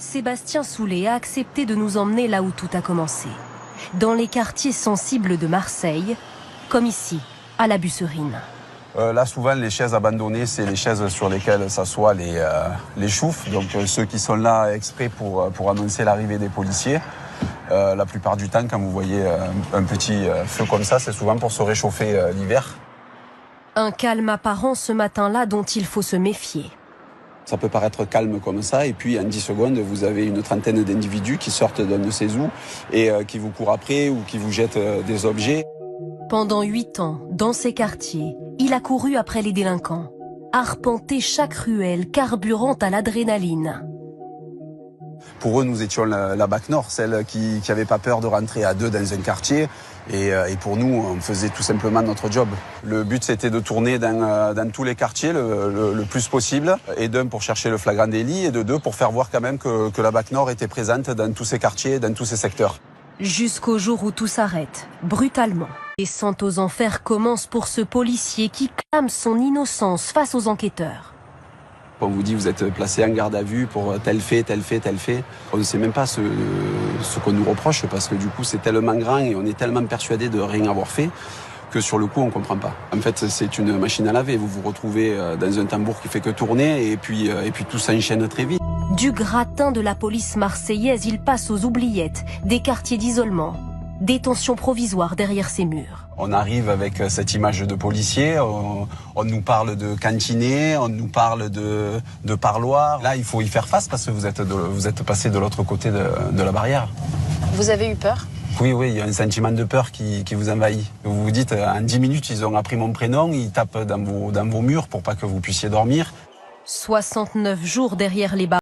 Sébastien Soulet a accepté de nous emmener là où tout a commencé. Dans les quartiers sensibles de Marseille, comme ici, à la Busserine. Là, souvent, les chaises abandonnées, c'est les chaises sur lesquelles s'assoient les choufs. Donc, ceux qui sont là exprès pour annoncer l'arrivée des policiers. La plupart du temps, quand vous voyez un petit feu comme ça, c'est souvent pour se réchauffer l'hiver. Un calme apparent ce matin-là dont il faut se méfier. Ça peut paraître calme comme ça, et puis en 10 secondes, vous avez une trentaine d'individus qui sortent d'un de ces zoos et qui vous courent après ou qui vous jettent des objets. Pendant 8 ans, dans ces quartiers, il a couru après les délinquants, arpenté chaque ruelle carburant à l'adrénaline. Pour eux, nous étions la BAC Nord, celle qui n'avait pas peur de rentrer à deux dans un quartier. Et pour nous, on faisait tout simplement notre job. Le but, c'était de tourner dans tous les quartiers le plus possible. Et d'un, pour chercher le flagrant délit, et de deux, pour faire voir quand même que la BAC Nord était présente dans tous ces quartiers, dans tous ces secteurs. Jusqu'au jour où tout s'arrête, brutalement. Descente aux enfers commence pour ce policier qui clame son innocence face aux enquêteurs. On vous dit, vous êtes placé en garde à vue pour tel fait, tel fait, tel fait. On ne sait même pas ce qu'on nous reproche parce que du coup, c'est tellement grand et on est tellement persuadé de rien avoir fait que sur le coup, on ne comprend pas. En fait, c'est une machine à laver. Vous vous retrouvez dans un tambour qui fait que tourner et puis tout s'enchaîne très vite. Du gratin de la police marseillaise, il passe aux oubliettes, des quartiers d'isolement, détention provisoire derrière ces murs. On arrive avec cette image de policier, on nous parle de cantinés, on nous parle de parloirs. Là, il faut y faire face parce que vous êtes passé de l'autre côté de la barrière. Vous avez eu peur ? Oui, il y a un sentiment de peur qui vous envahit. Vous vous dites, en 10 minutes, ils ont appris mon prénom, ils tapent dans vos murs pour pas que vous puissiez dormir. 69 jours derrière les barres.